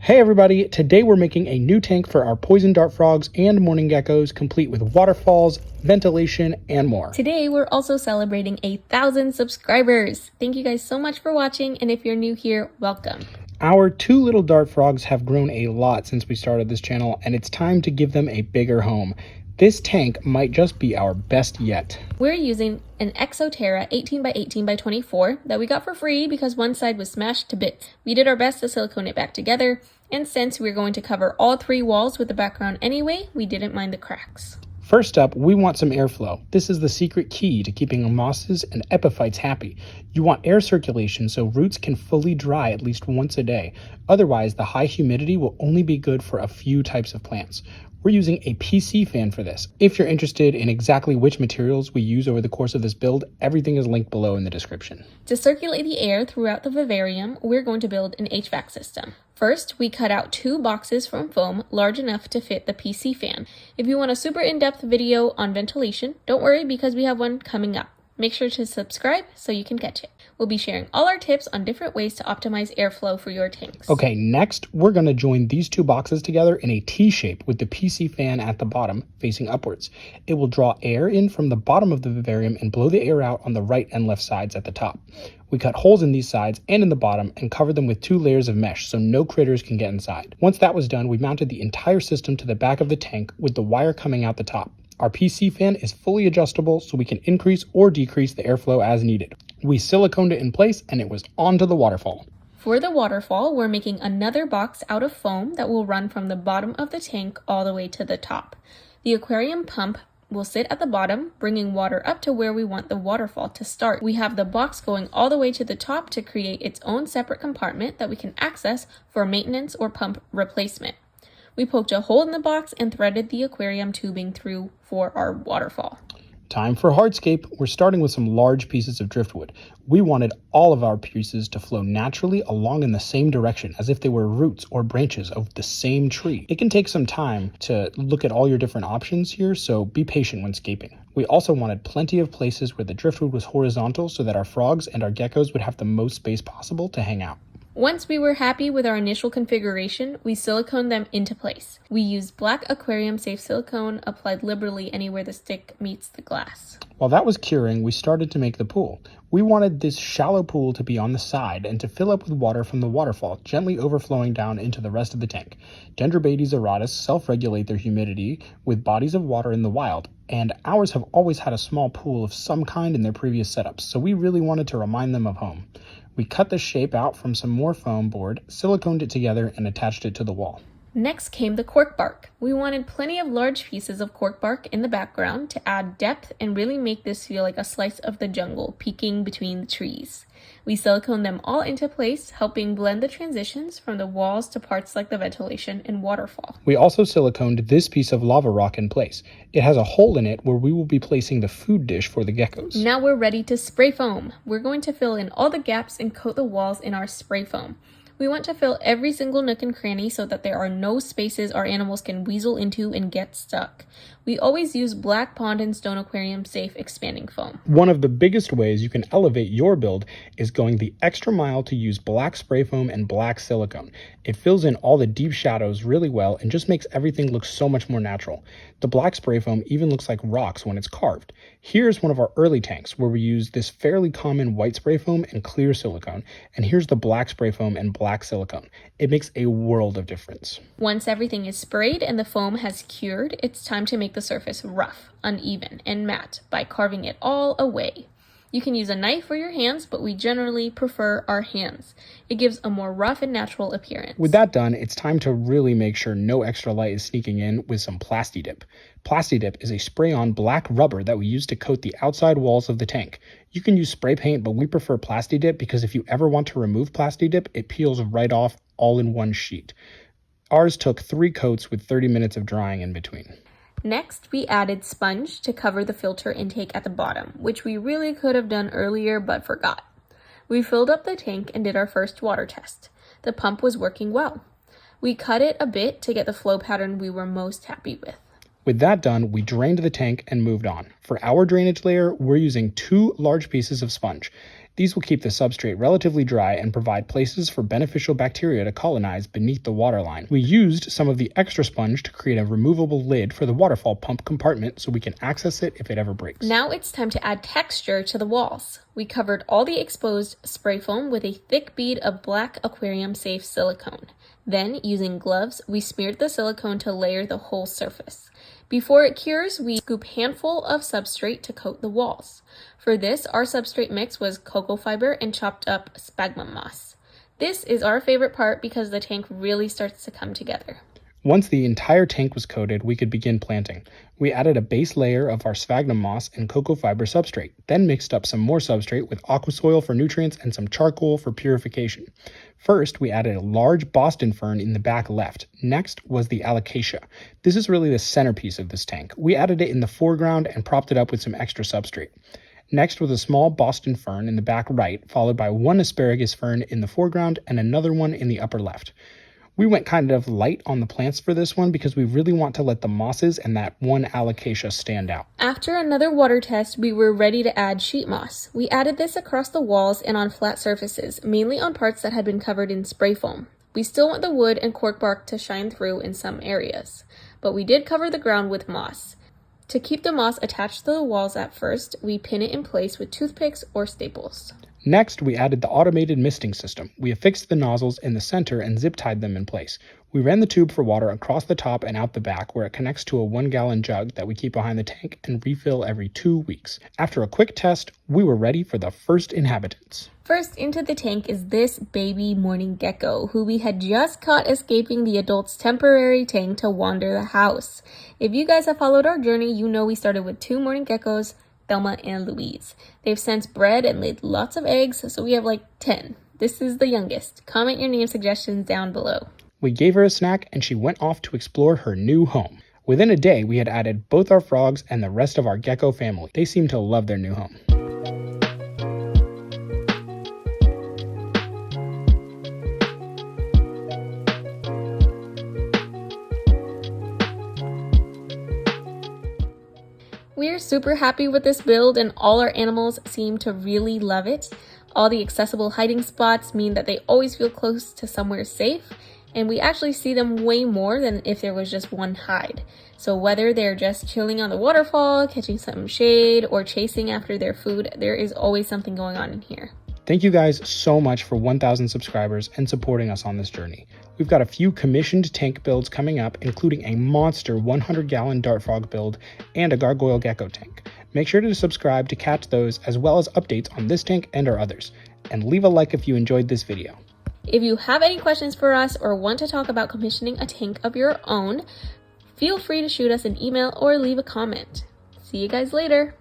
Hey everybody, today we're making a new tank for our poison dart frogs and mourning geckos, complete with waterfalls, ventilation, and more. Today we're also celebrating 1,000 subscribers. Thank you guys so much for watching, and if you're new here, welcome. Our two little dart frogs have grown a lot since we started this channel, and it's time to give them a bigger home. This tank might just be our best yet. We're using an Exo Terra 18 by 18 by 24 that we got for free because one side was smashed to bits. We did our best to silicone it back together, and since we're going to cover all 3 walls with the background anyway, we didn't mind the cracks. First up, we want some airflow. This is the secret key to keeping mosses and epiphytes happy. You want air circulation so roots can fully dry at least once a day. Otherwise, the high humidity will only be good for a few types of plants. We're using a PC fan for this. If you're interested in exactly which materials we use over the course of this build, everything is linked below in the description. To circulate the air throughout the vivarium, we're going to build an HBAC system. First, we cut out 2 boxes from foam large enough to fit the PC fan. If you want a super in-depth video on ventilation, don't worry because we have one coming up. Make sure to subscribe so you can catch it. We'll be sharing all our tips on different ways to optimize airflow for your tanks. Okay, next we're going to join these 2 boxes together in a T-shape with the PC fan at the bottom facing upwards. It will draw air in from the bottom of the vivarium and blow the air out on the right and left sides at the top. We cut holes in these sides and in the bottom and covered them with 2 layers of mesh so no critters can get inside. Once that was done, we mounted the entire system to the back of the tank with the wire coming out the top. Our PC fan is fully adjustable so we can increase or decrease the airflow as needed. We siliconed it in place and it was onto the waterfall. For the waterfall, we're making another box out of foam that will run from the bottom of the tank all the way to the top. The aquarium pump will sit at the bottom, bringing water up to where we want the waterfall to start. We have the box going all the way to the top to create its own separate compartment that we can access for maintenance or pump replacement. We poked a hole in the box and threaded the aquarium tubing through for our waterfall. Time for hardscape. We're starting with some large pieces of driftwood. We wanted all of our pieces to flow naturally along in the same direction as if they were roots or branches of the same tree. It can take some time to look at all your different options here, so be patient when scaping. We also wanted plenty of places where the driftwood was horizontal so that our frogs and our geckos would have the most space possible to hang out. Once we were happy with our initial configuration, we siliconed them into place. We used black aquarium safe silicone applied liberally anywhere the stick meets the glass. While that was curing, we started to make the pool. We wanted this shallow pool to be on the side and to fill up with water from the waterfall, gently overflowing down into the rest of the tank. Dendrobates auratus self-regulate their humidity with bodies of water in the wild, and ours have always had a small pool of some kind in their previous setups, so we really wanted to remind them of home. We cut the shape out from some more foam board, siliconed it together, and attached it to the wall. Next came the cork bark. We wanted plenty of large pieces of cork bark in the background to add depth and really make this feel like a slice of the jungle peeking between the trees. We siliconed them all into place, helping blend the transitions from the walls to parts like the ventilation and waterfall. We also siliconed this piece of lava rock in place. It has a hole in it where we will be placing the food dish for the geckos. Now we're ready to spray foam. We're going to fill in all the gaps and coat the walls in our spray foam. We want to fill every single nook and cranny so that there are no spaces our animals can weasel into and get stuck. We always use black pond and stone aquarium safe expanding foam. One of the biggest ways you can elevate your build is going the extra mile to use black spray foam and black silicone. It fills in all the deep shadows really well and just makes everything look so much more natural. The black spray foam even looks like rocks when it's carved. Here's one of our early tanks where we use this fairly common white spray foam and clear silicone, and here's the black spray foam and black silicone. It makes a world of difference. Once everything is sprayed and the foam has cured, it's time to make the surface rough, uneven, and matte by carving it all away. You can use a knife or your hands, but we generally prefer our hands. It gives a more rough and natural appearance. With that done, it's time to really make sure no extra light is sneaking in with some Plasti-Dip. Plasti-Dip is a spray-on black rubber that we use to coat the outside walls of the tank. You can use spray paint, but we prefer Plasti-Dip because if you ever want to remove Plasti-Dip, it peels right off all in one sheet. Ours took 3 coats with 30 minutes of drying in between. Next, we added sponge to cover the filter intake at the bottom, which we really could have done earlier but forgot. We filled up the tank and did our first water test. The pump was working well. We cut it a bit to get the flow pattern we were most happy with. With that done, we drained the tank and moved on. For our drainage layer, we're using 2 large pieces of sponge. These will keep the substrate relatively dry and provide places for beneficial bacteria to colonize beneath the waterline. We used some of the extra sponge to create a removable lid for the waterfall pump compartment so we can access it if it ever breaks. Now it's time to add texture to the walls. We covered all the exposed spray foam with a thick bead of black aquarium-safe silicone. Then, using gloves, we smeared the silicone to layer the whole surface. Before it cures, we scoop a handful of substrate to coat the walls. For this, our substrate mix was cocoa fiber and chopped up sphagnum moss. This is our favorite part because the tank really starts to come together. Once the entire tank was coated, we could begin planting. We added a base layer of our sphagnum moss and cocoa fiber substrate, then mixed up some more substrate with aqua soil for nutrients and some charcoal for purification. First, we added a large Boston fern in the back left. Next was the Alocasia. This is really the centerpiece of this tank. We added it in the foreground and propped it up with some extra substrate. Next was a small Boston fern in the back right, followed by one asparagus fern in the foreground and another one in the upper left. We went kind of light on the plants for this one because we really want to let the mosses and that one Alocasia stand out. After another water test, we were ready to add sheet moss. We added this across the walls and on flat surfaces, mainly on parts that had been covered in spray foam. We still want the wood and cork bark to shine through in some areas, but we did cover the ground with moss. To keep the moss attached to the walls at first, we pin it in place with toothpicks or staples. Next, we added the automated misting system. We affixed the nozzles in the center and zip-tied them in place. We ran the tube for water across the top and out the back where it connects to a 1-gallon jug that we keep behind the tank and refill every 2 weeks. After a quick test, we were ready for the first inhabitants. First into the tank is this baby Mourning gecko, who we had just caught escaping the adult's temporary tank to wander the house. If you guys have followed our journey, you know we started with 2 Mourning geckos, Thelma and Louise. They've since bred and laid lots of eggs, so we have like 10. This is the youngest. Comment your name suggestions down below. We gave her a snack and she went off to explore her new home. Within a day, we had added both our frogs and the rest of our gecko family. They seemed to love their new home. We're super happy with this build and all our animals seem to really love it. All the accessible hiding spots mean that they always feel close to somewhere safe, and we actually see them way more than if there was just one hide. So whether they're just chilling on the waterfall, catching some shade, or chasing after their food, there is always something going on in here. Thank you guys so much for 1,000 subscribers and supporting us on this journey. We've got a few commissioned tank builds coming up, including a monster 100-gallon dart frog build and a gargoyle gecko tank. Make sure to subscribe to catch those as well as updates on this tank and our others. And leave a like if you enjoyed this video. If you have any questions for us or want to talk about commissioning a tank of your own, feel free to shoot us an email or leave a comment. See you guys later.